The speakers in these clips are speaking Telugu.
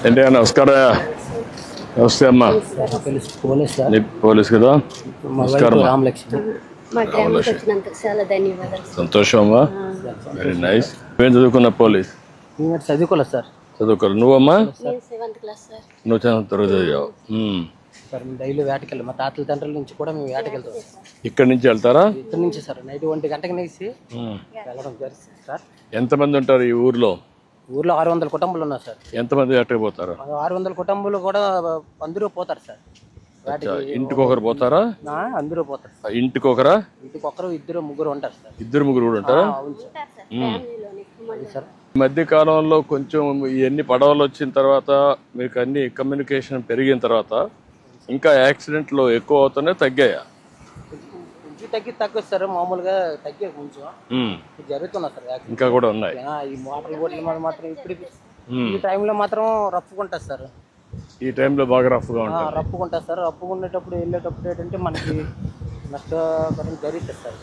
ఏంటి నమస్కారం. నమస్తే అమ్మా. పోలీస్ కదా. నమస్కారం. సంతోషం అమ్మా. Very nice. ఏం చదువుకున్నా పోలీస్? చదువుకోలేదు సార్. చదువుకోలేదు. నువ్వమ్మా? నువ్వు చదువుతావు. డైలీ వేటకెళ్ళి మా తాతల తండ్రుల నుంచి కూడా మేము వేటకెళ్తాం. ఇక్కడ నుంచి వెళ్తారా? ఇక్కడ నుంచి సార్ నైట్ 1 గంటకి నేసి వెళ్ళడం జరుగుతుంది సార్. ఎంతమంది ఉంటారు ఈ ఊర్లో? ఊర్లో 600 కుటుంబాలు ఉన్నారు సార్. ఎంతమంది వేటకు పోతారు? 600 కుటుంబాలు కూడా అందరూ పోతారు సార్. ఇంటికి ఒకరు పోతారా? అందరూ పోతారు. ఇంటికి ఒకరా? ఇంటికి ఒకరు, ఇద్దరు, ముగ్గురు ఉంటారు సార్. ఇద్దరు ముగ్గురు కూడా ఉంటారా? ఈ మధ్య కాలంలో కొంచెం ఇవన్నీ పడవలు వచ్చిన తర్వాత మీకు అన్ని కమ్యూనికేషన్ పెరిగిన తర్వాత ఇంకా యాక్సిడెంట్లు ఎక్కువ అవుతున్నాయి, తగ్గాయా? కొంచెం తగ్గదు సార్. మామూలుగా తగ్గే కొంచెం జరుగుతున్నా సార్. ఇంకా కూడా ఉన్నాయి. ఈ మోటార్ బోట్ల మీద మాత్రం ఇప్పుడు ఈ టైంలో మాత్రం రప్పుకుంటారు సార్. ఈ టైంలో బాగా రఫ్గా ఉంటుంది. రప్పుకుంటారు సార్. రప్పుకునేటప్పుడు వెళ్ళేటప్పుడు ఏంటంటే మనకి నష్టపరం జరుగుతుంది సార్.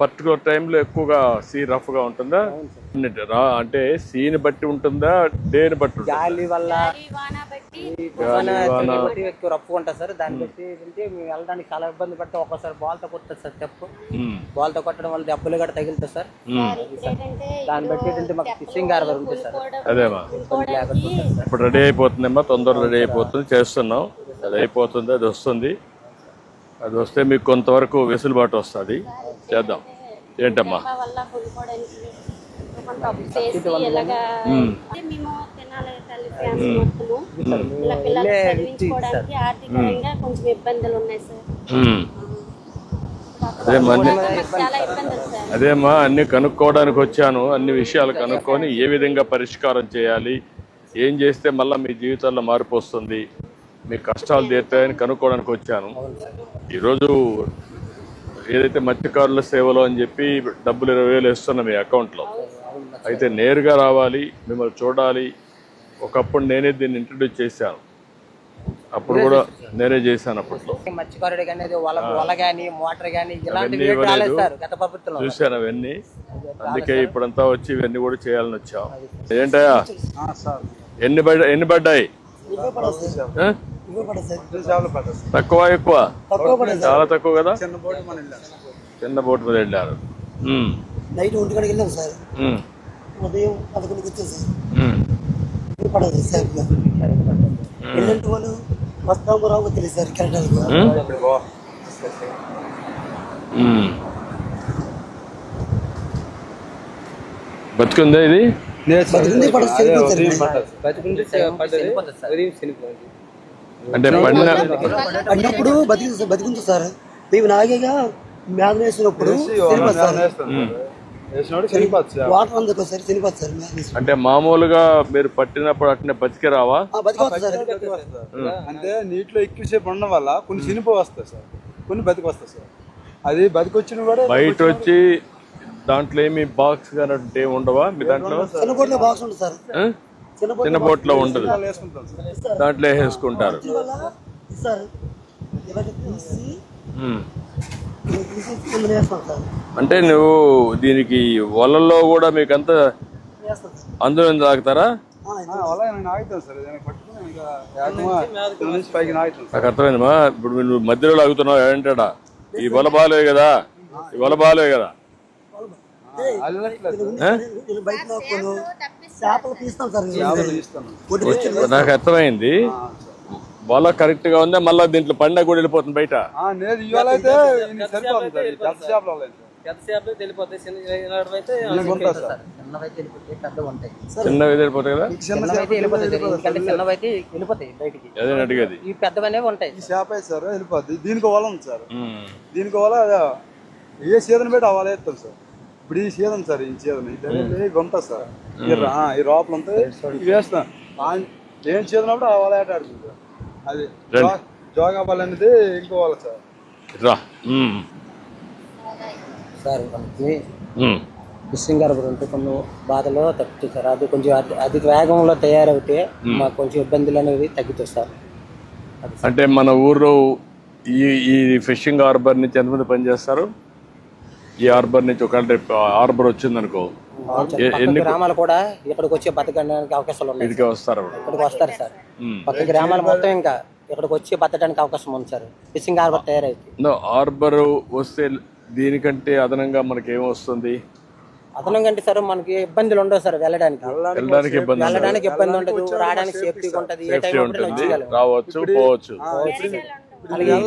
పర్టికులర్ టైంలో ఎక్కువగా సీ రఫ్గా ఉంటుందా? అంటే సీని బట్టి ఉంటుందా, డేని బట్టి? గాలి వల్ల ఎక్కువ రప్పుకుంటా సార్. దాన్ని బట్టి ఏంటంటే మేము వెళ్ళడానికి చాలా ఇబ్బంది పడితే ఒక్కోసారి బాల్తో కొట్టదు సార్. తెప్పు బాల్తో కొట్టడం వల్ల దెబ్బలు కూడా తగులుతాయి సార్. దాన్ని బట్టి ఏంటంటే మాకు ఫిషింగ్ హార్బర్ ఉంటుంది సార్. అదేమా ఇప్పుడు రెడీ అయిపోతుందమ్మా. తొందరగా రెడీ అయిపోతుంది. చేస్తున్నాం. అది అయిపోతుంది. అది వస్తుంది. అది వస్తే మీకు కొంతవరకు వెసులుబాటు వస్తుంది. చేద్దాం. ఏంటమ్మా? అదేమ్మా అన్ని కనుక్కోవడానికి వచ్చాను. అన్ని విషయాలు కనుక్కొని ఏ విధంగా పరిష్కారం చేయాలి, ఏం చేస్తే మళ్ళీ మీ జీవితాల్లో మార్పు వస్తుంది, మీ కష్టాలు తీరుతాయని కనుక్కోవడానికి వచ్చాను. ఈరోజు ఏదైతే మత్స్యకారుల సేవలో అని చెప్పి డబ్బులు 20,000 వేస్తున్నాం మీ అకౌంట్లో. అయితే నేరుగా రావాలి, మిమ్మల్ని చూడాలి. ఒకప్పుడు నేనే దీన్ని ఇంట్రడ్యూస్ చేశాను. అప్పుడు కూడా నేనే చేశాను. అప్పట్లో చూశాను అవన్నీ. అందుకే ఇప్పుడంతా వచ్చి ఇవన్నీ కూడా చేయాలని వచ్చాం. ఏంటయ్యా ఎన్ని పడ్డాయి? తక్కువ ఎక్కువ? చాలా తక్కువ కదా. చిన్న బోట్ మీద వెళ్ళారు. నైట్ 1 గంటకి వెళ్ళాం సార్. ఉదయం 11కి వచ్చాం సార్. పడదు సార్. ఎల్లంటి వాళ్ళు వస్తాము రావు తెలియదు సార్. కరెక్ట్ బతుకుందా ఇది? అంటే పడినప్పుడు బతికింది సార్. మేము నాగేగా మేత వేసినప్పుడు వాటర్ అందుకు సార్ చనిపోతుంది సార్. అంటే మామూలుగా మీరు పట్టినప్పుడు అట్నే బతికి రావా? అంటే నీటిలో ఎక్కువసేపు ఉండడం వల్ల కొన్ని చనిపో వస్తాయి సార్, కొన్ని బతికి వస్తాయి సార్. అది బతికొచ్చిన కూడా బయట వచ్చి దాంట్లో ఏమి బాక్స్ కానీ ఉండవా మీ దాంట్లో? చిన్న బోట్లో బాక్స్ ఉంటుంది సార్. చిన్న బోట్లో ఉండదు, దాంట్లో వేసుకుంటారు. అంటే నువ్వు దీనికి వలల్లో కూడా మీకు అంతా అందులో తాగుతారా? నాకు అర్థమైందమ్మా. ఇప్పుడు నువ్వు మధ్యలో లాగుతున్నావు ఏంటాడా? ఈ వల బాలే కదా, ఈ వల బాలే కదా. నాకు అర్థమైంది. వల కరెక్ట్ గా ఉందా? మళ్ళీ దీంట్లో పండుగ కూడా వెళ్ళిపోతుంది బయట. చిన్నవి వెళ్ళిపోతాయి కదా. అదే అడిగేది. దీనికి వల ఉంది సార్. దీనికి వల ఏ సీజన్ పెట్టి అవ్వాలి వేస్తాం సార్. ఇప్పుడు ఈ సీజన్ సార్. ఈ సీజన్ ఉంటుంది సార్. ఈ రోపలు ఉంటాయి, ఇవి వేస్తాం. ఏం సీజన్ అప్పుడు అవ్వాలి ఆట ఆడుతుంది సార్. అది జోగా బాల్ అనేది ఇంకోవాలి సార్. సార్ మనకి ఫిషింగ్ హార్బర్ ఉంటే కొన్ని బాధలు తగ్గుతుంది సార్. అది కొంచెం అధిక వేగంలో తయారవుతే మాకు కొంచెం ఇబ్బందులు అనేవి తగ్గుతాయి సార్. అంటే మన ఊర్లో ఈ ఫిషింగ్ హార్బర్ నుంచి ఎంతమంది పనిచేస్తారు? ఈ హార్బర్ నుంచి ఒకవేళ హార్బర్ వచ్చిందనుకో, పక్క గ్రామాలు కూడా ఇక్కడికి వచ్చి బతకడానికి అవకాశాలు ఉన్నాయి. ఇదికే వస్తారు ఇక్కడికి వస్తారు సార్. పక్క గ్రామాలు మొత్తం ఇంకా ఇక్కడికి వచ్చి బతకడానికి అవకాశం ఉంది సార్. ఫిషింగ్ హార్బర్ తయారైంది. హార్బర్ వస్తే దీనికంటే అదనంగా మనకి ఏమొస్తుంది? అదనంగా అంటే సార్ మనకి ఇబ్బందులు ఉండవు సార్. వెళ్ళడానికి ఇబ్బంది ఉండదు, రావడానికి సేఫ్టీ ఉంటుంది. ఏ టైం రావచ్చు పోవచ్చు.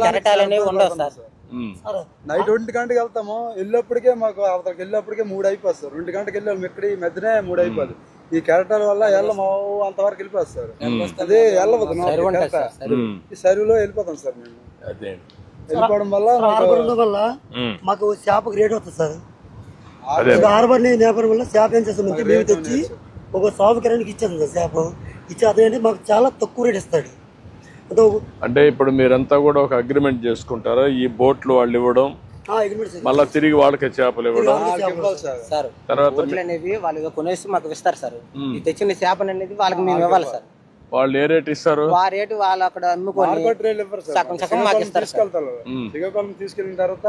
కెరటాలు అనేవి ఉండవు సార్. నైట్ 2 గంటకి వెళ్తాము, వెళ్ళేప్పటికే మాకు అవతలకి వెళ్ళేప్పటికే 3 అయిపోతుంది సార్. 2 గంటకి వెళ్ళాము, ఇక్కడ ఈ మధ్యనే 3 అయిపోతుంది. ఈ కెరటాల వల్ల వెళ్ళము అంతవరకు వెళ్ళిపోతుంది సార్. అదే వెళ్ళవద్దు, ఈ సరువులో వెళ్ళిపోతాం సార్. మేము వెళ్ళిపోవడం వల్ల మాకు చేపకు రేట్ వస్తుంది సార్. హార్బర్ నేపథ్యం వల్ల చేప ఏం చేస్తామంటే మేము తెచ్చి ఒక సాగు కిరానికి ఇచ్చేది సార్. చేప ఇచ్చే అతనంటే మాకు చాలా తక్కువ రేట్ ఇస్తాడు. అంటే ఇప్పుడు మీరంతా కూడా ఒక అగ్రిమెంట్ చేసుకుంటారా? ఈ బోట్లు వాళ్ళు ఇవ్వడం, మళ్ళా తిరిగి వాళ్ళకి చేపలు ఇవ్వడం, సార్ తర్వాత అనేవి వాళ్ళు కొనేసి మాకు ఇస్తారు సార్. ఈ తెచ్చిన చేపలు అనేది వాళ్ళకి మేము ఇవ్వాలి సార్. వాళ్ళు ఏ రేట్ ఇస్తారు? ఆ రేటు వాళ్ళు అక్కడ అమ్ముకొని సగం సగం మాకు ఇస్తారు. శ్రీకాకుళం తీసుకెళ్ళిన తర్వాత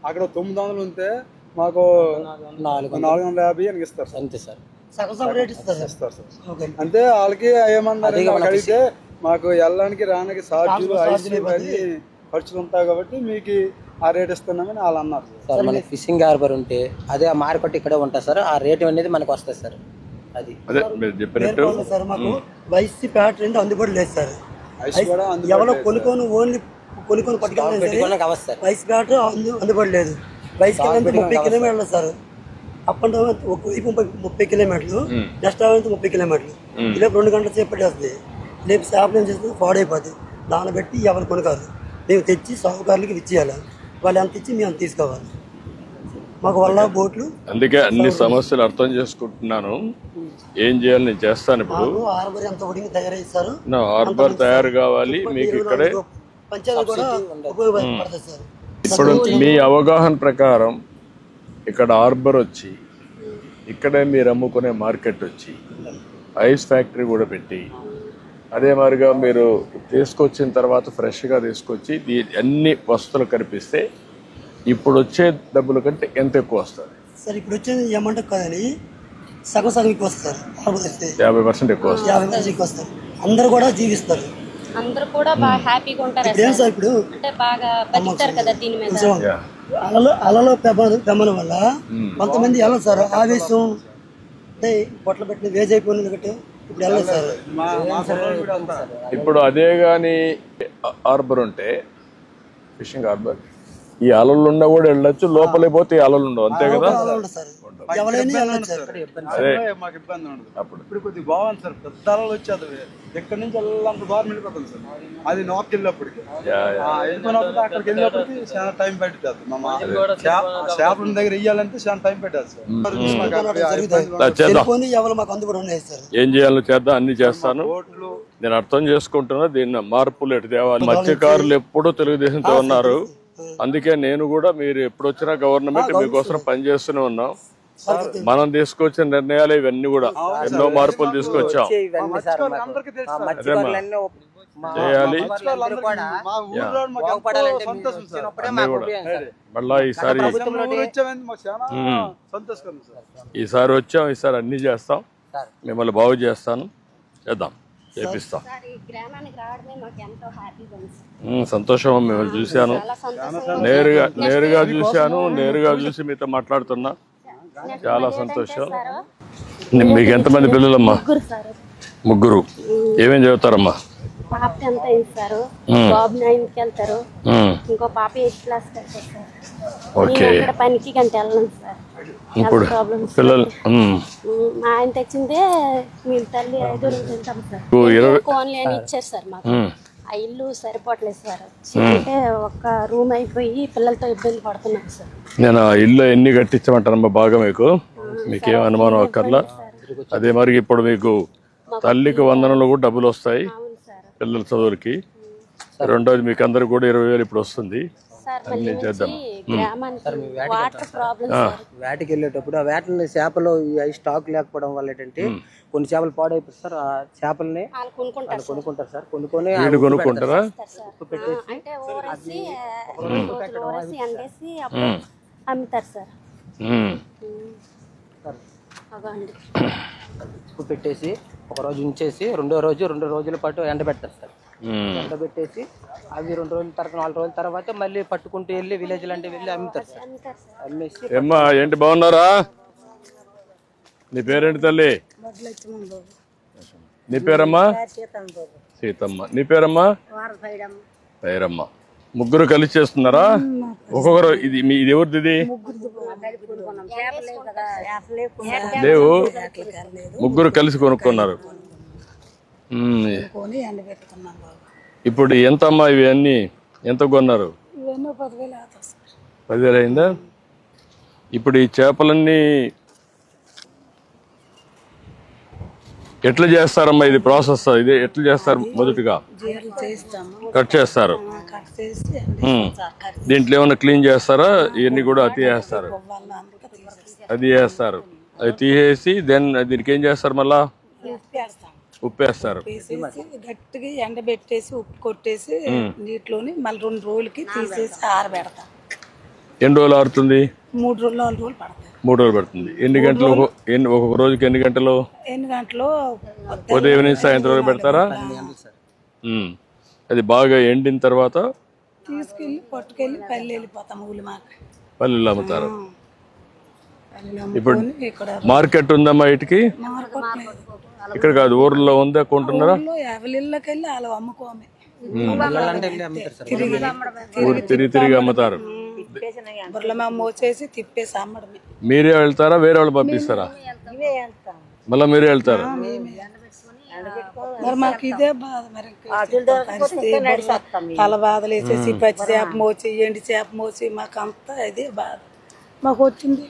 అక్కడ 900 ఉంటే మాకు 450 అని ఇస్తారు సార్. అంతే సార్. ఇస్తారు సార్. అంటే వాళ్ళకి ఏమన్నారు అడిగితే మాకు వెళ్ళడానికి రానికి ఛార్జీలు ఖర్చులు ఉంటాయి కాబట్టి మీకు ఆ రేట్ ఇస్తున్నామని వాళ్ళు అన్నారు సార్. మనకి ఫిషింగ్ హార్బర్ ఉంటే అదే ఆ మార్కెట్ ఇక్కడే ఉంటుంది సార్. ఆ రేట్ అనేది మనకు వస్తుంది సార్. అది సార్ మాకు వైసీ ప్యాట్ రెండు అందుబాటులో లేదు సార్. ఎవరో కొనుక్కొని ఓన్లీ కొనుక్కొని పట్టుకెళ్ళి వైస్ ప్యాట్ అందుబాటు లేదు. వైస్ 30 కిలోమీటర్లు సార్. అప్ అండ్ డౌన్ ఒక వైపు 30 కిలోమీటర్లు, నెక్స్ట్ అవంతా 30 కిలోమీటర్లు. ఇలా 2 గంటల సేపు పట్టేస్తుంది. రేపు చేపలు ఏం చేస్తుంది, పాడైపోతుంది. దాన్ని బట్టి ఎవరు కొనకాదు, మేము తెచ్చి సాగుకారులకి ఇచ్చేయాలి. వాళ్ళు ఎంత ఇచ్చి మేము అంత తీసుకోవాలి. మాకు వల్ల బోట్లు. అందుకే అన్ని సమస్యలు అర్థం చేసుకుంటున్నాను. ఏం చేయాలి నేను చేస్తాను. ఇప్పుడు హార్బర్ ఎంత ఒడికి తయారైస్తారు. హార్బర్ తయారు కావాలి మీకు ఇక్కడే. పంచాయతీ కూడా ఉపయోగపడుతుంది సార్. ఇప్పుడు మీ అవగాహన ప్రకారం ఇక్కడ హార్బర్ వచ్చి ఇక్కడే మీరు అమ్ముకునే మార్కెట్ వచ్చి ఐస్ ఫ్యాక్టరీ కూడా పెట్టి అదే మాదిరిగా మీరు తీసుకొచ్చిన తర్వాత ఫ్రెష్గా తీసుకొచ్చి అన్ని వస్తువులు కనిపిస్తే ఇప్పుడు వచ్చే డబ్బుల కంటే ఎంత ఎక్కువ వస్తుంది సార్? ఇప్పుడు వచ్చేది ఏమంటే కాదని సగం సగం ఎక్కువ వస్తారు. 50% ఎక్కువ వస్తుంది. 50% ఎక్కువ వస్తారు. అందరూ కూడా జీవిస్తారు. అందరూ కూడా బాగా హ్యాపీగా ఉంటారు. ఇప్పుడు అంటే బాగా బతికారు కదా దీని మీద. అలలో పెమ్మన వల్ల కొంతమంది వెళ్ళదు సార్. ఆవేశం అంటే పొట్ల పెట్టిన వేజ్ అయిపోయింది కాబట్టి ఇప్పుడు వెళ్ళదు సార్. ఇప్పుడు అదే కానీ హార్బర్ ఉంటే ఫిషింగ్ హార్బర్ ఈ అలలు ఉన్నా కూడా వెళ్ళొచ్చు, లోపలికి పోతే అలలు ఉండవు. అంతే కదా? అదే మాకు ఇబ్బంది ఉండదు. అప్పుడు ఇప్పుడు కొద్దిగా బాగుంది సార్. పెద్ద అలలు వచ్చేది ఎక్కడి నుంచి వెళ్ళాలంత దూరం వెళ్ళిపోతుంది సార్. అది నార్త్ వెళ్ళినప్పటికి వెళ్ళిపోయినప్పుడు అక్కడికి వెళ్ళినప్పటికి చాలా టైం పట్టింది. చేపల దగ్గర ఇయ్యాలంటే చాలా టైం పెట్టాలి సార్. ఏం చేయాలో చేద్దాం, అన్ని చేస్తాను. నేను అర్థం చేసుకుంటున్నా. దీన్ని మార్పులు ఎటు తేవాలి. మత్స్యకారులు ఎప్పుడూ తెలుగుదేశంతో ఉన్నారు. అందుకే నేను కూడా మీరు ఎప్పుడు వచ్చినా గవర్నమెంట్ మీకోసం పనిచేస్తూనే ఉన్నాం. మనం తీసుకొచ్చిన నిర్ణయాలు ఇవన్నీ కూడా ఎన్నో మార్పులు తీసుకొచ్చాం. చేయాలి. మళ్ళా ఈసారి వచ్చాం, ఈసారి అన్ని చేస్తాం. మిమ్మల్ని బాగు చేస్తాను, చేద్దాం, చేపిస్తాం. సంతోషం. మిమ్మల్ని చూశాను, నేరుగా చూసి మీతో మాట్లాడుతున్నా. చాలా సంతోషం. మీకు ఎంతమంది పిల్లలమ్మా? ముగ్గురు. ఏమేం చదువుతారమ్మా? పాప 10th అయింది సార్. బాబు 9th కి వెళ్తారు. ఇంకో పాప 8th క్లాస్ కి వెళ్తారు సార్. ఓకే. పనికి గంట వెళ్ళను సార్. ఇప్పుడు పిల్లలు మా ఆయన తెచ్చిందే మీ తల్లి 5 తింటాం సార్. ఓన్లీ అని ఇచ్చారు సార్ మాకు. ఆ ఇల్లు సరిపోవట్లేదు సార్. అంటే ఒక రూమ్ అయిపోయి పిల్లలతో ఇబ్బంది పడుతున్నాం సార్. నేను ఆ ఇల్లు ఎన్ని కట్టించమంటానమ్మా బాగా? మీకేం అనుమానం అక్కర్లా. అదే మరి ఇప్పుడు మీకు తల్లికి వందనంలో కూడా డబ్బులు వస్తాయి పిల్లల చదువులకి. రెండోది మీకు అందరు కూడా 20,000 ఇప్పుడు వస్తుంది. వేటకి వెళ్ళేటప్పుడు ఆ వేటని చేపలు స్టాక్ లేకపోవడం వల్ల ఏంటంటే కొన్ని చేపలు పాడైపోతాయి సార్. ఆ చేపల్ని కొనుక్కుంటారు సార్. కొనుక్కొని కొనుక్కుంటారా? అమ్ముతారు సార్. ఉప్పు పెట్టేసి ఒక రోజు ఉంచేసి రెండో రోజు 2 రోజుల పాటు ఎండబెడతారు సార్. ఎండబెట్టేసి అవి 2 రోజుల తర్వాత 4 రోజుల తర్వాత మళ్ళీ పట్టుకుంటూ వెళ్ళి విలేజ్ లాంటి వెళ్ళి అమ్ముతారు సార్. అమ్మేసి ఏమ్మా ఏంటి బాగున్నారా? నీ పేరేంటి తల్లి? నీ పేరమ్మా? సీతమ్మ. నీ పేరమ్మా? పేరమ్మ. ముగ్గురు కలిసి చేస్తున్నారా? ఒక్కొక్కరు ఇది ఇది ఎవరిది? ఇది లేవు, ముగ్గురు కలిసి కొనుక్కున్నారు. ఇప్పుడు ఎంత అమ్మా ఇవి అన్ని ఎంత కొన్నారు? 10,000 అయిందా? ఇప్పుడు ఈ చేపలన్నీ ఎట్లా చేస్తారమ్మా? ఇది ప్రాసెస్ ఇది ఎట్లా చేస్తారు? మొదటిగా కట్ చేస్తారు. దీంట్లో ఏమన్నా క్లీన్ చేస్తారా? ఇవన్నీ కూడా అతి చేస్తారు. అది చేస్తారు. అది తీసేసి దీనికి ఏం చేస్తారు? మళ్ళా ఉప్పేస్తారు. గట్టిగా ఎండబెట్టేసి ఉప్పు కొట్టేసి నీటిలోని మళ్ళీ 2 రోజులకి తీసేసి ఆరబెడతాం. ఎన్ని రోజులు ఆరుతుంది? 3 రోజులు 4 రోజులు పడతాయి. 3 రోజులు పడుతుంది. ఎన్ని గంటలు? ఒక్కొక్క రోజుకి ఎన్ని గంటలు? ఉదయం నుంచి సాయంత్రం వరకు పెడతారా? అది బాగా ఎండిన తర్వాత తీసుకెళ్ళి పట్టుకెళ్ళి పల్లె వెళ్ళిపోతాం. పల్లెలు అమ్ముతారు. ఇప్పుడు మార్కెట్ ఉందమ్మా వీటికి? ఇక్కడ కాదు, ఊర్లో ఉందా? కొంటున్నారా? ఎవరిళ్ళకెళ్ళి అలా అమ్ముకోమే, ఊరు తిరిగి అమ్ముతారు. మోసేసి తిప్పేసి అమ్మడమే. మీరే వెళ్తారా? వేరే వాళ్ళు పంపిస్తారా? మళ్ళీ మీరే వెళ్తారు. మరి మాకు ఇదే బాధ. మరి తల బాధలు వేసేసి పచ్చి చేప మోచి ఎండి చేప మోచి మాకు అంతా ఇదే బాధ. మాకు వచ్చింది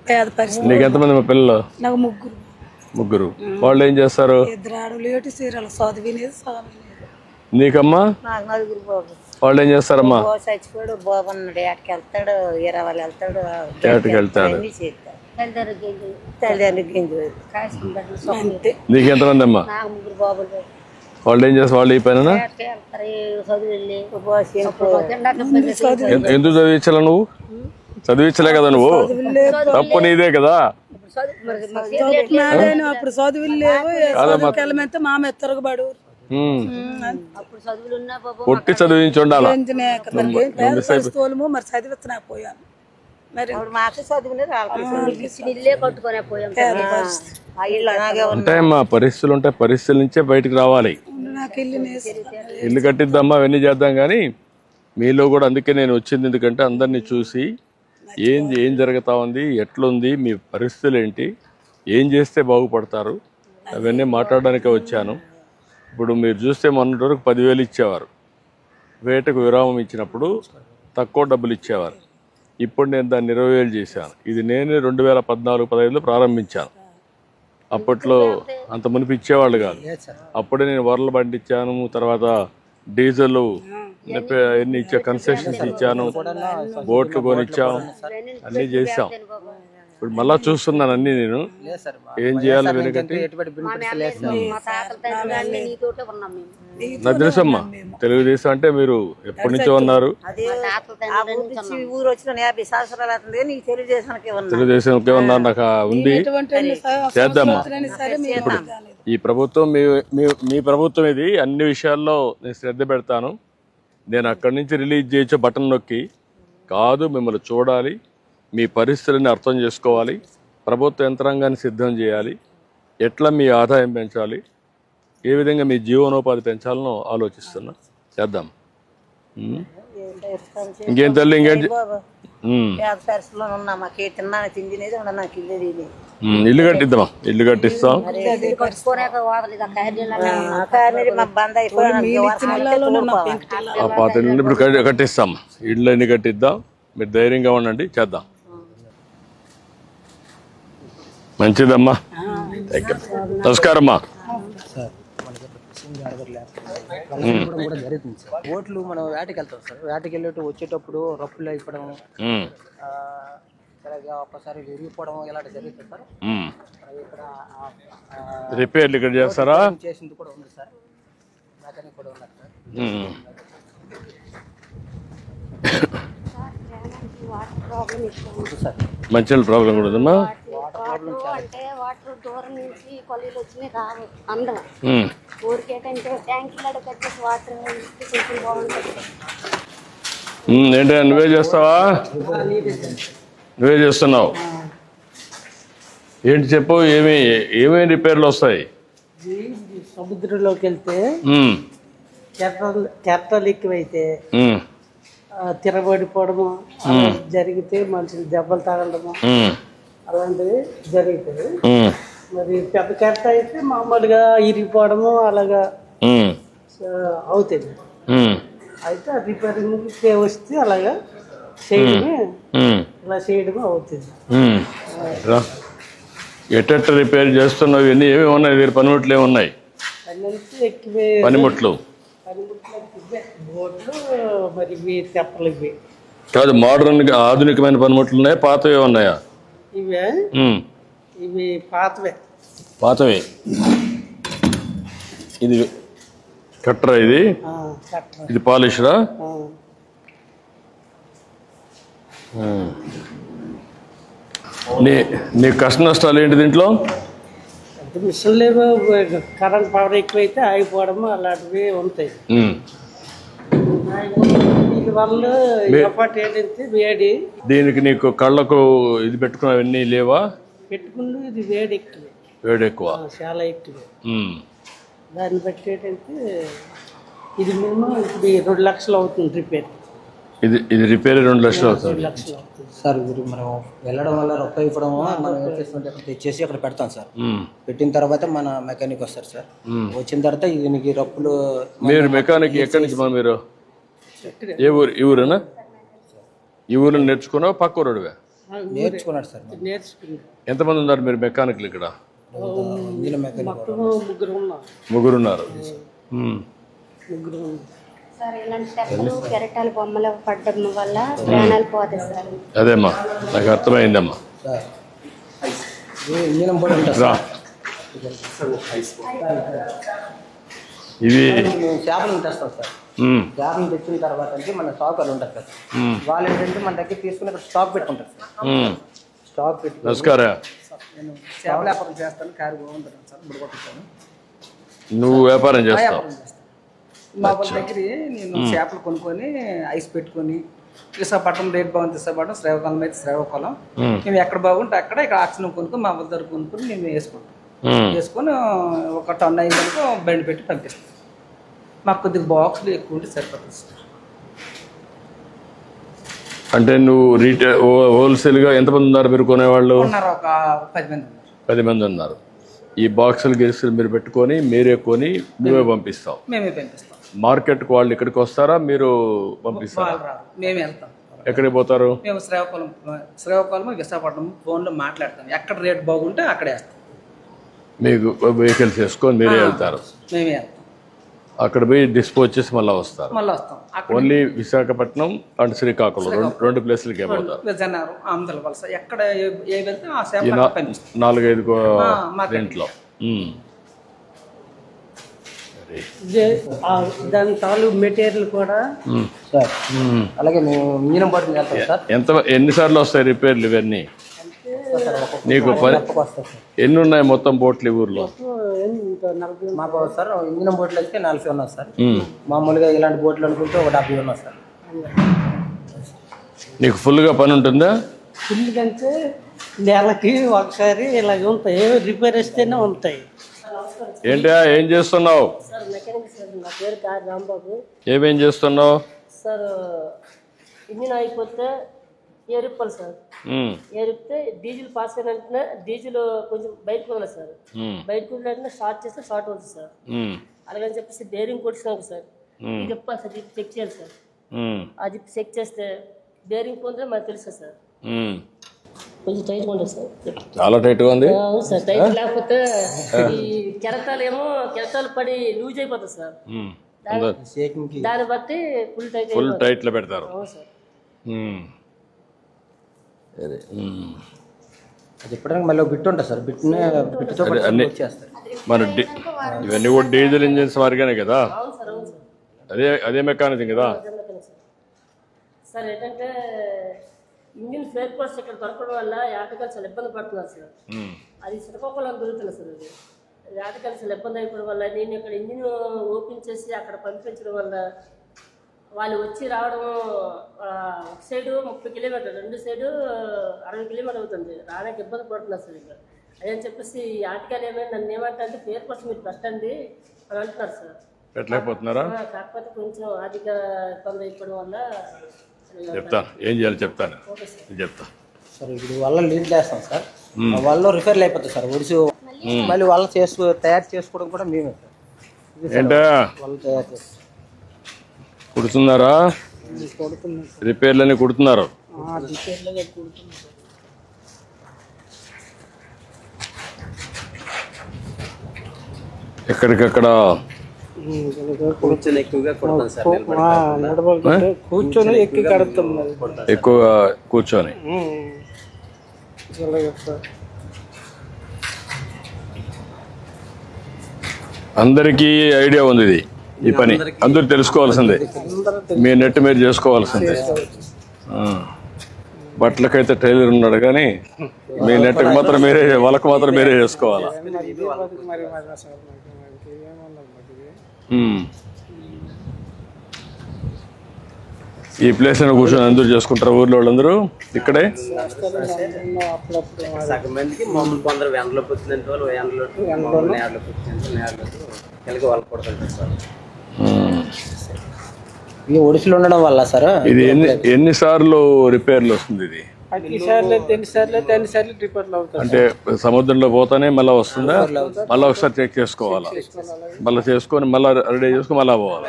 పేద పరిస్థితి. నీకు ఎంతమంది పిల్లలు? నాకు ముగ్గురు. వాళ్ళు ఏం చేస్తారు? 2 ఆడవాళ్ళు, 7 సీరియల్ చదివినేది. నీకమ్మా? వాళ్ళు ఏం చేస్తారమ్మా? చచ్చిపోయాడు, బాబు ఉన్నాడు, ఏటకి వెళ్తాడు, ఈరవాళ్ళు వెళ్తాడు, నీకు ఎంతమంది అమ్మా? వాళ్ళు ఏం చేస్తారు? వాళ్ళు ఈ పైన ఎందుకు చదివించాల? నువ్వు చదివించలే కదా, నువ్వు తప్పు నీదే కదా. అప్పుడు చదువులు లేవు, మా మీద తిరగబడు కొట్టి చదివించి ఉండాలి. మరి చదివించలేకపోయాను. ఉంటాయమ్మా పరిస్థితులు, ఉంటాయి. పరిస్థితుల నుంచే బయటకు రావాలి. ఇల్లు కట్టిద్దామా అవన్నీ చేద్దాం, కానీ మీలో కూడా అందుకే నేను వచ్చింది. ఎందుకంటే అందరినీ చూసి ఏం జరుగుతా ఉంది, ఎట్లుంది, మీ పరిస్థితులు ఏంటి, ఏం చేస్తే బాగుపడతారు అవన్నీ మాట్లాడడానికే వచ్చాను. ఇప్పుడు మీరు చూస్తే మొన్నటి వరకు 10,000 ఇచ్చేవారు. వేటకు విరామం ఇచ్చినప్పుడు తక్కువ డబ్బులు ఇచ్చేవారు. ఇప్పుడు నేను దాన్ని 20,000 చేశాను. ఇది నేనే 2014-15లో ప్రారంభించాను. అప్పట్లో అంత మునిపి ఇచ్చేవాళ్ళు కాదు. అప్పుడే నేను వరలు పండించాను, తర్వాత డీజిల్ ఎన్ని ఇచ్చా, కన్సెషన్స్ ఇచ్చాను, బోట్లు కొనిచ్చాము, అన్నీ చేసాం. ఇప్పుడు మళ్ళా చూస్తున్నాను అన్ని నేను ఏం చేయాలి వెనుకటి. నాకు తెలుసమ్మా, తెలుగుదేశం అంటే మీరు ఎప్పటి నుంచో ఉన్నారు. తెలుగుదేశంకే ఉన్నారు, నాకు ఉంది. చేద్దామా ఇప్పుడు ఈ ప్రభుత్వం, మీ ప్రభుత్వం ఇది. అన్ని విషయాల్లో నేను శ్రద్ధ పెడతాను. నేను అక్కడి నుంచి రిలీజ్ చేయొచ్చు బటన్ నొక్కి కాదు, మిమ్మల్ని చూడాలి, మీ పరిస్థితులని అర్థం చేసుకోవాలి, ప్రభుత్వ యంత్రాంగాన్ని సిద్ధం చేయాలి, ఎట్లా మీ ఆదాయం పెంచాలి, ఏ విధంగా మీ జీవనోపాధి పెంచాలనో ఆలోచిస్తున్నా. చేద్దాం. ఇంకేం తల్లి, ఇంకేంటి? ఇల్లు కట్టిద్దామా? ఇల్లు కట్టిస్తాం. పాత ఇల్లు ఇప్పుడు కట్టిస్తాం. ఇళ్ళు అన్ని కట్టిద్దాం. మీరు ధైర్యంగా ఉండండి, చేద్దాం. మంచిదమ్మా. నమస్కారమ్మా. ఓట్లు మనం వేటకి వెళ్తాం సార్. వేటకి వెళ్ళేటప్పుడు వచ్చేటప్పుడు రప్పులు అయిపోవడం, ఒక్కసారి విరిగిపోవడం ఇలాంటి జరుగుతుంది సార్. ఇక్కడ రిపేర్లు ఇక్కడ చేస్తారా? చేసింది కూడా ఉంది సార్, మెకానిక్ కూడా ఉన్నారు సార్. వాటర్ ప్రాబ్లం ఎక్కువ ఉంది. మంచినీళ్ళ ప్రాబ్లం కూడా ఉందమ్మా. వాటర్ దూరం నుంచి కొలీలు వచ్చినాయి రావు అందం. ఊరికేటంటే ట్యాంకీలో కట్టేసి వాటర్ కొంచెం బాగుంటుంది. ఏంటంటే నువ్వే చేస్తావా? నువ్వే చేస్తున్నావు. ఏంటి చెప్పు, ఏమేమి రిపేర్లు వస్తాయి? సముద్రంలోకి వెళ్తే కెరటాలు ఎక్కువైతే తిరగబడిపోవడము జరిగితే మనుషులు దెబ్బలు తగలడము అలాంటివి జరుగుతాయి. మరి పెద్ద కెరట అయితే మామూలుగా ఇరిగిపోవడము అలాగా అవుతుంది. అయితే రిపేరింగ్ వస్తే అలాగా చేయడమే ఇలా చేయడమే అవుతుంది. ఎట్ట రిపేర్ చేస్తున్నావు? ఇవన్నీ ఏమేమి ఉన్నాయి? వీరి పనిముట్లు ఏమున్నాయి? పనిముట్లు బోట్లు మరి ఇవి తెప్పలు ఇవి కాదు, మోడర్న్ ఆధునికమైన పనిముట్లు ఉన్నాయా, పాతవే ఉన్నాయా? ఇవే ఇవి పాతవే. పాతవే. ఇది కట్టరా? ఇది పాలిషరా? నీ కష్ట నష్టాలు ఏంటి దీంట్లో? మిషన్ లేవు, కరెంట్ పవర్ ఎక్కువైతే ఆగిపోవడం అలాంటివి ఉంటాయి. దీనివల్ల ఎఫర్ట్ ఏంటంటే వేడి. దీనికి నీకు కళ్ళకు ఇది పెట్టుకున్నవన్నీ లేవా? పెట్టుకుంటూ ఇది వేడి ఎక్కువ. వేడి ఎక్కువ, చాలా ఎక్కువ. దాన్ని బట్టి ఏంటంటే ఇది మినిమం ఇప్పుడు 2 లక్షలు అవుతుంది రిపేర్. ఇది రిపేర్ 2 లక్షలు అవుతుంది సార్. మనం వెళ్ళడం వల్ల రొక్క ఇవ్వడం మనం తెచ్చేసి అక్కడ పెడతాం సార్. పెట్టిన తర్వాత మన మెకానిక్ వస్తారు సార్. వచ్చిన తర్వాత దీనికి రొప్పులు. మీరు మెకానిక్ ఎక్కడి నుంచి? మీరు ఏ ఊరు? ఈ ఊరేనా? ఈ ఊరిలో నేర్చుకున్నావు? పక్క ఊరుగా నేర్చుకున్నాడు సార్. ఎంతమంది ఉన్నారు మీరు మెకానిక్లు ఇక్కడ? ముగ్గురు ఉన్నారు. సార్ ఇలాంటి తెప్పలు కెరటాలు బొమ్మలు పడ్డం వల్ల ప్రాణాలు పోతాయి సార్. అదేమ్మా, నాకు అర్థమైందమ్మా. ఇవి చేపలను తెస్తాం సార్. చేపలను తెచ్చిన తర్వాత అంటే మన స్టాకర్లు ఉంటారు సార్. వాళ్ళు ఏంటంటే మన దగ్గర తీసుకుని ఇక్కడ స్టాక్ పెట్టుకుంటారు సార్. స్టాక్ పెట్టుకుని నమస్కారం. నేను చేపల వ్యాపారం చేస్తాను. కారు బాగుంటాను సార్. బుడగొట్టుతాను. నువ్వు వ్యాపారం చేస్తావు? మా వాళ్ళ దగ్గర నేను చేపలు కొనుక్కొని ఐస్ పెట్టుకొని విశాఖపట్నం రేట్ బాగుంది. విశాఖపట్నం, శ్రీకాకుళం అయితే శ్రీకాకుళం. మేము ఎక్కడ బాగుంటే అక్కడ ఇక్కడ ఆక్సిజన్ కొనుక్కొని మా వాళ్ళ దగ్గర కొనుక్కొని మేము వేసుకుంటాం. వేసుకొని 1 టన్ను అయిందనుకో బండి పెట్టి పంపిస్తాం. మాకు కొద్దిగా బాక్సులు ఎక్కువ ఉంటే సరిపోతుంది సార్. అంటే నువ్వు రీటైల్ హోల్సేల్గా ఎంతమంది ఉన్నారు మీరు కొనేవాళ్ళు? ఉన్నారు, ఒక 10 మంది ఉన్నారు. 10 మంది ఉన్నారు. ఈ బాక్సులు గెలుసులు మీరు పెట్టుకొని మీరే కొని మేమే పంపిస్తాం. మేమే పంపిస్తాం. మార్కెట్కి వాళ్ళు ఇక్కడికి వస్తారా, మీరు పంపిస్తారా? మేమే వెళ్తాం. ఎక్కడికి పోతారు? మేము శ్రీకాకుళం విశాఖపట్నం ఫోన్లో మాట్లాడతాం. ఎక్కడ రేట్ బాగుంటే అక్కడే వేస్తాం. మీకు వెహికల్స్ వేసుకొని మీరే వెళ్తారు? మేమే వెళ్తాం. అక్కడ పోయి డిస్పోజ్ చేసి మళ్ళీ వస్తారు? మళ్ళీ వస్తాం. ఓన్లీ విశాఖపట్నం అండ్ శ్రీకాకుళం 2 ప్లేసులకి పోతారు? విజయనగరం, ఆమదల వలస, ఎక్కడ ఏ వెళ్తే ఆ 4-5 దీంట్లో. దాని తాలూ మెటీరియల్ కూడా సార్. అలాగే మేము ఇంజనం పాటు వెళ్తాం సార్. ఎన్నిసార్లు వస్తాయి రిపేర్లు ఇవన్నీ నీకు? ఎన్ని ఉన్నాయి మొత్తం బోట్లు ఈ ఊర్లో? మాకు సార్ ఇంజనం బోట్లు అయితే 40 ఉన్నాయి సార్. మామూలుగా ఇలాంటి బోట్లు అనుకుంటే ఒక 70 ఉన్నాయి సార్. నీకు ఫుల్గా పని ఉంటుందా? ఫుల్ కంటే నెలకి ఒకసారి ఇలాగ ఉంటాయి, రిపేర్ వస్తేనే ఉంటాయి. ఏంటా ఏం చేస్తున్నావు? Sir mechanic sir. నా పేరు కార్ రాంబాబు. ఏమేం చేస్తున్నావు సార్? ఇంజిన్ అయిపోతే ఏరిప్పాలి సార్. ఏరిపితే డీజిల్ పాస్ అయిన డీజిల్ కొంచెం బయటకు వదలదు సార్. బయటకు వదిలేంటే స్టార్ట్ చేస్తే స్టార్ట్ అవుతుంది సార్. అలాగని చెప్పేసి బేరింగ్ కొట్టినాము సార్. చెప్పాలి సార్, జిప్ చెక్ చేయాలి సార్. ఆ జిప్ చెక్ చేస్తే బేరింగ్ పోతే మనకు తెలుసు సార్. కొంచెం టైట్గా ఉంటుంది సార్. చాలా టైట్గా ఉంది. అవును సార్, టైట్ లేకపోతే ఈ కెరటాలు పడి లూజ్ అయిపోతుంది సార్. దాన్ని బట్టి ఫుల్ టైట్లో పెడతారు. అవును సార్. అది ఇప్పటికి మళ్ళీ బిట్ ఉంటుంది సార్. బిట్తో వచ్చేస్తారు. మన ఇవన్నీ కూడా డీజిల్ ఇంజిన్స్ వారిగానే కదా? అదే మెకానిజం కదా సార్. ఏంటంటే ఇంజిన్ స్పేర్ పార్ట్స్ ఇక్కడ దొరకడం వల్ల యాటగాలు చాలా ఇబ్బంది పడుతున్నారు సార్. అది శ్రీకాకుళం దొరుకుతుంది సార్. అది యాటగాలు చాలా ఇబ్బంది అయిపోవడం వల్ల నేను ఇక్కడ ఇంజిన్ ఓపెన్ చేసి అక్కడ పంపించడం వల్ల వాళ్ళు వచ్చి రావడం ఒక సైడు 30 కిలోమీటర్లు, రెండు సైడు 60 కిలోమీటర్లు అవుతుంది. రావడానికి ఇబ్బంది పడుతున్నారు సార్. ఇక్కడ అదని చెప్పేసి ఆటగాలు ఏమైనా నన్ను ఏమంటే స్పేర్ పార్ట్స్ మీరు పెట్టండి అని అంటున్నారు సార్. పెట్టలేకపోతున్నారా? కాకపోతే కొంచెం ఆర్థిక ఇబ్బంది అయిపోవడం వల్ల చెప్తాను, ఏం చేయాలి చెప్తాను, చెప్తా సార్. ఇప్పుడు వల్ల లీడ్ వేస్తాం సార్, వాళ్ళు రిపేర్లు అయిపోతాయి సార్. ఒడిసి మళ్ళీ వాళ్ళు తయారు చేసుకోవడం కూడా మేమే సార్. ఏంటా వాళ్ళు తయారు చేస్తాం. కుడుతున్నారా? రిపేర్లని కుడుతున్నారు. ఎక్కడికక్కడ కూర్చొని ఎక్కువగా కొడతాం సార్. కూర్చొని ఎక్కి కడతాం. ఎక్కువగా కూర్చొని అందరికీ ఐడియా ఉంది ఇది. ఈ పని అందరూ తెలుసుకోవాల్సిందే. మీ నెట్ మీరు చేసుకోవాల్సిందే. బట్టలకైతే టైలర్ ఉన్నాడు కానీ మీ నెట్కి మాత్రం మీరే, వాళ్ళకి మాత్రం మీరే చేసుకోవాలా. ఈ ప్లేస్ లో కూర్చొని అందరూ చేసుకుంటారు ఊర్లో వాళ్ళందరూ ఇక్కడే. సగం మందికి మామూలు కొందరు వ్యాన్లో పుట్టినంత వాళ్ళు వ్యాన్లో, నేర్లో పుట్టినంత నేర్లో వాళ్ళకి కొడుతుంటారు సార్. ఇది ఒడిసిలో ఉండడం వల్ల సార్. ఇది ఎన్నిసార్లు రిపేర్లు వస్తుంది? ఇది అంటే సముద్రంలో పోతానే మళ్ళీ వస్తుందా? మళ్ళీ ఒకసారి చెక్ చేసుకోవాలా, మళ్ళీ చేసుకొని మళ్ళీ రెడీ చేసుకొని మళ్ళీ పోవాలి.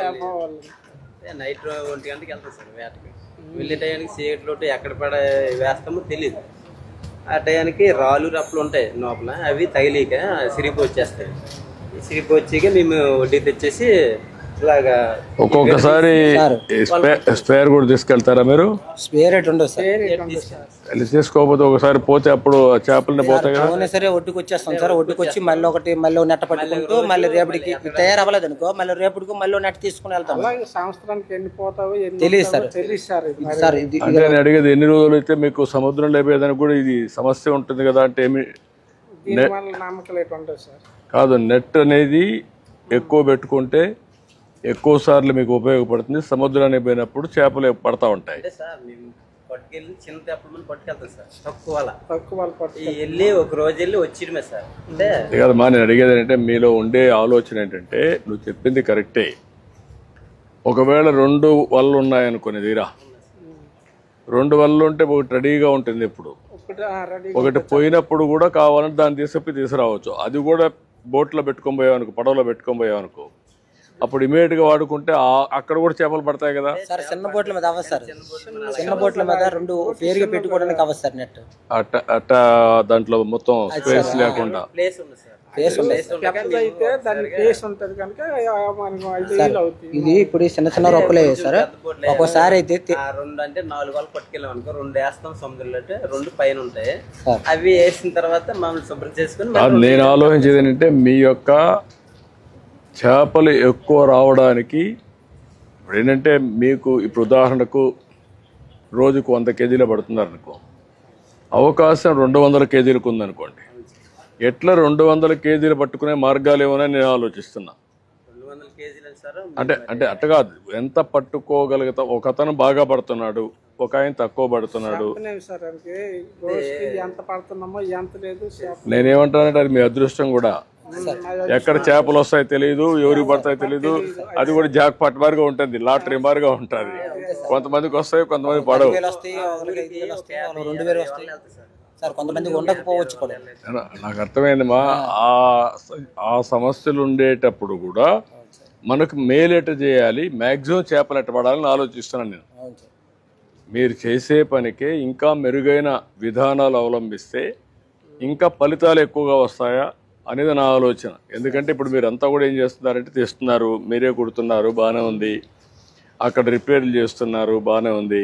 నైట్ 1 గంటకి వెళ్తాం సార్ వేటకి. వెళ్ళే టయానికి చీకటిలోటు ఎక్కడ పడ వేస్తామో తెలియదు. ఆ టయానికి రాళ్ళు రప్పులు ఉంటాయి లోపల, అవి తగిలిక సిరిగి వచ్చేస్తాయి. సిరిగి వచ్చాక మేము వడ్డీ తెచ్చేసి ఇలాగా ఒక్కొక్కసారి స్పేర్ కూడా తీసుకెళ్తారా మీరు? స్పేర్ రేట్ ఉండదు సార్. తీసుకోకపోతే ఒకసారి పోతే అప్పుడు చేపలని పోతాయి కదా. సరే ఒడ్డుకు వచ్చేస్తాం సార్. ఒడ్డుకు వచ్చి మళ్ళీ నెట్ట పట్టుకుంటూ మళ్ళీ రేపటికి తయారవ్వలేదు అనుకో, మళ్ళీ రేపటికి మళ్ళీ నెట్ తీసుకుని వెళ్తాం. సంవత్సరానికి ఎన్ని పోతావో తెలియదు సార్. అంటే నేను అడిగేది ఎన్ని రోజులు అయితే మీకు సముద్రం లేపేదానికి కూడా ఇది సమస్య ఉంటుంది కదా. అంటే ఏమి కాదు, నెట్ అనేది ఎక్కువ పెట్టుకుంటే ఎక్కువ సార్లు మీకు ఉపయోగపడుతుంది. సముద్రానికి పోయినప్పుడు చేపలు పడతా ఉంటాయి. పట్టుకెళ్ళి చిన్న చేపలు పట్టుకెళ్తాం సార్. తక్కువ వెళ్ళి ఒక రోజు వెళ్ళి వచ్చిడమే సార్. అంటే కాదమ్మా, నేను అడిగేది ఏంటంటే మీలో ఉండే ఆలోచన ఏంటంటే నువ్వు చెప్పింది కరెక్టే. ఒకవేళ 2 వలలు ఉన్నాయనుకునే తీరా, 2 వలలు ఉంటే ఒకటి రెడీగా ఉంటుంది. ఎప్పుడు ఒకటి పోయినప్పుడు కూడా కావాలంటే దాన్ని తీసుకురావచ్చు. అది కూడా బోట్లో పెట్టుకొని పోయావనుకో, పడవలో పెట్టుకొని పోయావనుకో, అప్పుడు ఇమీడియట్ గా వాడుకుంటే అక్కడ కూడా చేపలు పడతాయి కదా సార్. చిన్న బోట్ల మీద అవ్వదు సార్. చిన్న బోట్ల మీద 2 పేరుగా పెట్టుకోవడానికి అవ్వదు సార్ నెట్. అట్ట దాంట్లో మొత్తం స్పేస్ లేకుండా ఇది ఇప్పుడు చిన్న రొప్పలే సార్. ఒక్కోసారి అయితే 2 అంటే 4 వాళ్ళు పట్టుకెళ్ళాం అనుకో, 2 వేస్తాం సముద్రంలో, 2 పైన ఉంటాయి. అవి వేసిన తర్వాత మమ్మల్ని శుభ్రం చేసుకుని నేను ఆలోచించేది ఏంటంటే మీ యొక్క చేపలు ఎక్కువ రావడానికి ఇప్పుడు ఏంటంటే మీకు ఇప్పుడు ఉదాహరణకు రోజుకు 100 కేజీలు పడుతున్నారు అనుకో, అవకాశం 200 కేజీలకు ఉందనుకోండి. ఎట్లా 200 కేజీలు పట్టుకునే మార్గాలు ఏమన్నా నేను ఆలోచిస్తున్నా. అంటే అట్ట కాదు, ఎంత పట్టుకోగలుగుతా. ఒక అతను బాగా పడుతున్నాడు, ఒక ఆయన తక్కువ పడుతున్నాడు. నేనేమంటానంటే అది మీ అదృష్టం కూడా. ఎక్కడ చేపలు వస్తాయో తెలియదు, ఎవరికి పడతాయో తెలియదు. అది కూడా జాక్ పాట్ మారిగా ఉంటుంది, లాటరీ మారిగా ఉంటుంది. కొంతమందికి వస్తాయి, కొంతమంది పడవు. నాకు అర్థమైందమ్మా. ఆ సమస్యలు ఉండేటప్పుడు కూడా మనకు మేలేట చేయాలి, మ్యాక్సిమం చేపలు ఎట్ట పడాలని ఆలోచిస్తున్నాను నేను. మీరు చేసే పనికే ఇంకా మెరుగైన విధానాలు అవలంబిస్తే ఇంకా ఫలితాలు ఎక్కువగా వస్తాయా అనేది నా ఆలోచన. ఎందుకంటే ఇప్పుడు మీరు అంతా కూడా ఏం చేస్తున్నారంటే తెస్తున్నారు, మీరే కుడుతున్నారు, బాగానే ఉంది. అక్కడ రిపేర్లు చేస్తున్నారు, బాగానే ఉంది.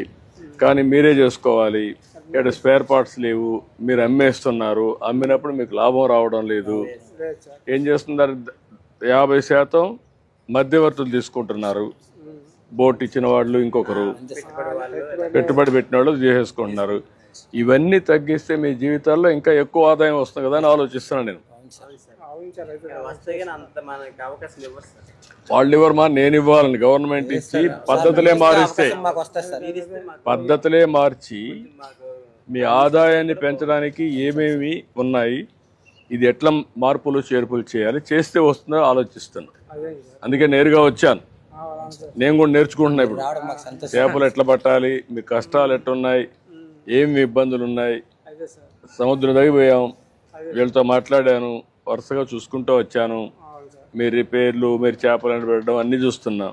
కానీ మీరే చేసుకోవాలి. ఇక్కడ స్పేర్ పార్ట్స్ లేవు, మీరు అమ్మేస్తున్నారు. అమ్మినప్పుడు మీకు లాభం రావడం లేదు. ఏం చేస్తున్నారు? 50% మధ్యవర్తులు తీసుకుంటున్నారు. బోట్ ఇచ్చిన వాళ్ళు ఇంకొకరు, పెట్టుబడి పెట్టిన వాళ్ళు చేసేసుకుంటున్నారు. ఇవన్నీ తగ్గిస్తే మీ జీవితాల్లో ఇంకా ఎక్కువ ఆదాయం వస్తుంది కదా అని ఆలోచిస్తున్నాను నేను. వాళ్ళు ఇవ్వరు మా, నేను ఇవ్వాలని గవర్నమెంట్ ఇచ్చి పద్ధతులే మార్చి మీ ఆదాయాన్ని పెంచడానికి ఏమేమి ఉన్నాయి, ఇది ఎట్లా మార్పులు చేర్పులు చేయాలి, చేస్తే వస్తుందో ఆలోచిస్తాను. అందుకే నేరుగా వచ్చాను. నేను కూడా నేర్చుకుంటున్నా ఇప్పుడు. చేపలు ఎట్లా పట్టాలి, మీ కష్టాలు ఎట్లున్నాయి, ఏమి ఇబ్బందులు ఉన్నాయి. సముద్రం తగ్గిపోయాం, వీళ్ళతో మాట్లాడాను, వరుసగా చూసుకుంటూ వచ్చాను. మీ రిపేర్లు, మీరు చేపలు పెట్టడం అన్నీ చూస్తున్నాం.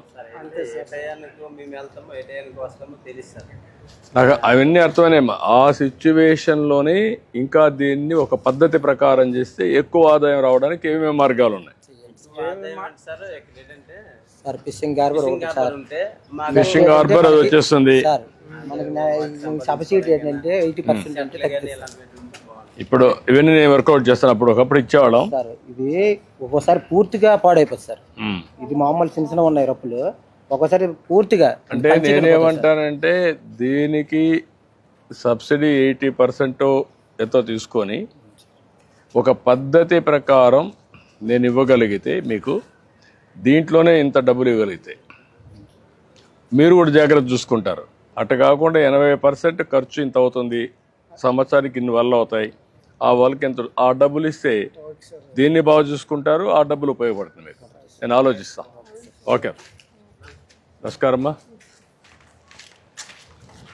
నాకు అవన్నీ అర్థమైనాయమ్మా. ఆ సిచ్యువేషన్లోనే ఇంకా దీన్ని ఒక పద్ధతి ప్రకారం చేస్తే ఎక్కువ ఆదాయం రావడానికి ఏమేమి మార్గాలు ఉన్నాయి? ఫిషింగ్ హార్బర్ ఫిషింగ్ హార్బర్ అది వచ్చేస్తుంది. సబ్సిడీ ఏంటంటే 80% అంటే ఇప్పుడు ఇవన్నీ నేను వర్కౌట్ చేస్తాను. అప్పుడు ఒకప్పుడు ఇచ్చేవాళ్ళం సార్. ఇది ఒక్కోసారి పూర్తిగా పాడైపోతుంది సార్. ఇది మామూలు చిన్న చిన్న ఉన్నాయి రప్పులు, ఒక్కోసారి పూర్తిగా. అంటే నేనేమంటానంటే దీనికి సబ్సిడీ 80% ఎంతో తీసుకొని ఒక పద్ధతి ప్రకారం నేను ఇవ్వగలిగితే మీకు దీంట్లోనే ఇంత డబ్బులు ఇవ్వగలిగితే మీరు కూడా జాగ్రత్త చూసుకుంటారు. అట్ట కాకుండా 80% ఖర్చు ఇంత అవుతుంది, సంవత్సరానికి ఇన్ని వల్ల అవుతాయి, ఆ వాళ్ళకి ఎంత, ఆ డబ్బులు ఇస్తే దీన్ని బాగా చూసుకుంటారు, ఆ డబ్బులు ఉపయోగపడుతుంది మీకు. నేను ఆలోచిస్తాను. ఓకే, నమస్కారమ్మా.